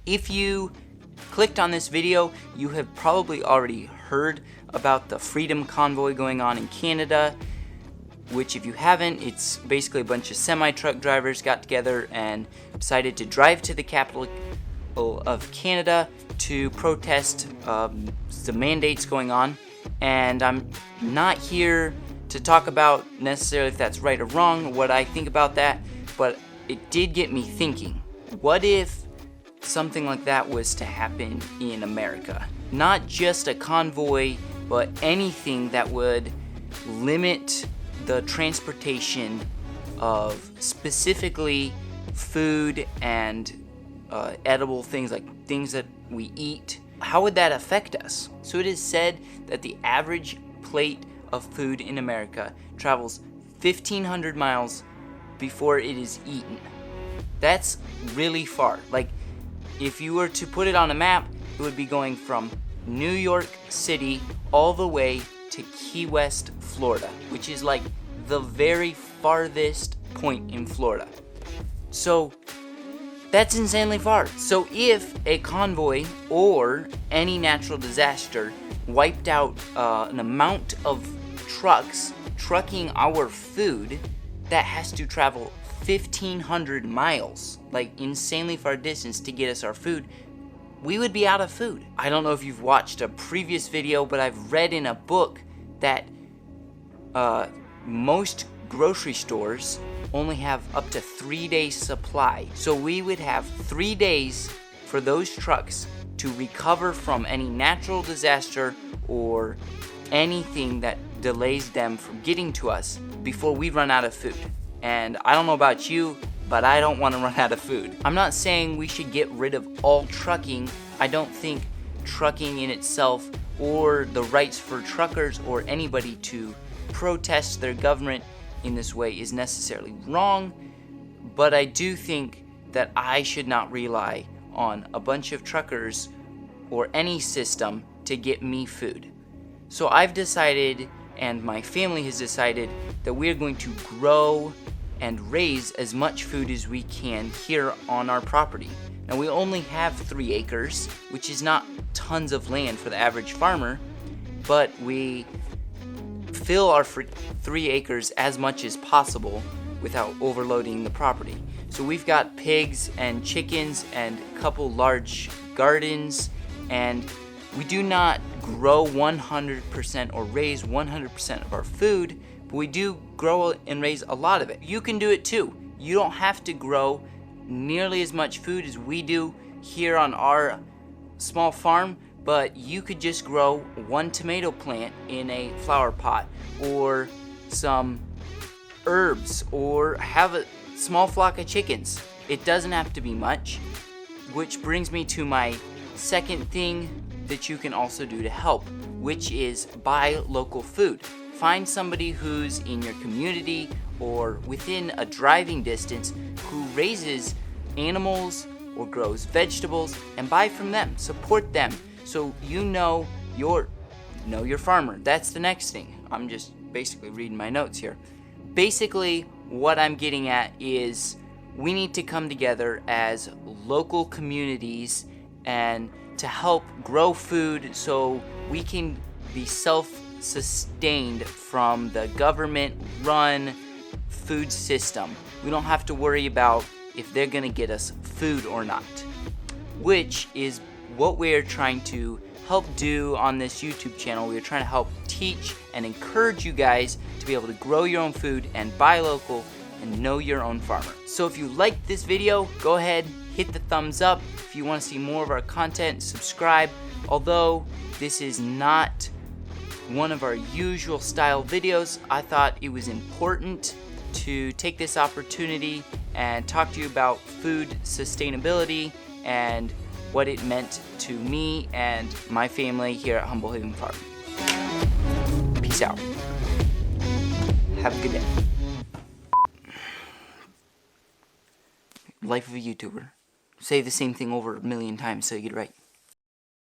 If you clicked on this video, you have probably already heard about the Freedom Convoy going on in Canada, which if you haven't, it's basically a bunch of semi-truck drivers got together and decided to drive to the capital of Canada to protest the mandates going on. And I'm not here to talk about necessarily if that's right or wrong, or what I think about that, but it did get me thinking. What if something like that was to happen in America? Not just a convoy, but anything that would limit the transportation of specifically food and edible things, like things that we eat. How would that affect us? So it is said that the average plate of food in America travels 1,500 miles before it is eaten. That's really far. Like, if you were to put it on a map, it would be going from New York City all the way to Key West, Florida, which is like the very farthest point in Florida. So that's insanely far. So if a convoy or any natural disaster wiped out an amount of trucks trucking our food, that has to travel 1,500 miles, like insanely far distance to get us our food, we would be out of food. I don't know if you've watched a previous video, but I've read in a book that most grocery stores only have up to 3 days supply. So we would have 3 days for those trucks to recover from any natural disaster or anything that delays them from getting to us before we run out of food. And I don't know about you, but I don't want to run out of food. I'm not saying we should get rid of all trucking. I don't think trucking in itself or the rights for truckers or anybody to protest their government in this way is necessarily wrong, but I do think that I should not rely on a bunch of truckers or any system to get me food. So I've decided, and my family has decided, that we're going to grow and raise as much food as we can here on our property. Now, we only have 3 acres, which is not tons of land for the average farmer, but we fill our 3 acres as much as possible without overloading the property. So we've got pigs and chickens and a couple large gardens, and we do not grow 100% or raise 100% of our food, but we do grow and raise a lot of it. You can do it too. You don't have to grow nearly as much food as we do here on our small farm, but you could just grow 1 tomato plant in a flower pot, or some herbs, or have a small flock of chickens. It doesn't have to be much, which brings me to my second thing that you can also do to help, which is buy local food. Find somebody who's in your community or within a driving distance who raises animals or grows vegetables, and buy from them. Support them, so you know your farmer. That's the next thing. I'm just basically reading my notes here. Basically, what I'm getting at is we need to come together as local communities and to help grow food so we can be self-sustained from the government-run food system. We don't have to worry about if they're going to get us food or not, which is what we're trying to help do on this YouTube channel. We're trying to help teach and encourage you guys to be able to grow your own food and buy local and know your own farmer. So if you liked this video, go ahead, hit the thumbs up. If you want to see more of our content, subscribe. Although this is not one of our usual style videos, I thought it was important to take this opportunity and talk to you about food sustainability and what it meant to me and my family here at Humble Haven Farm. Peace out. Have a good day. Life of a YouTuber. Say the same thing over 1,000,000 times so you get it right.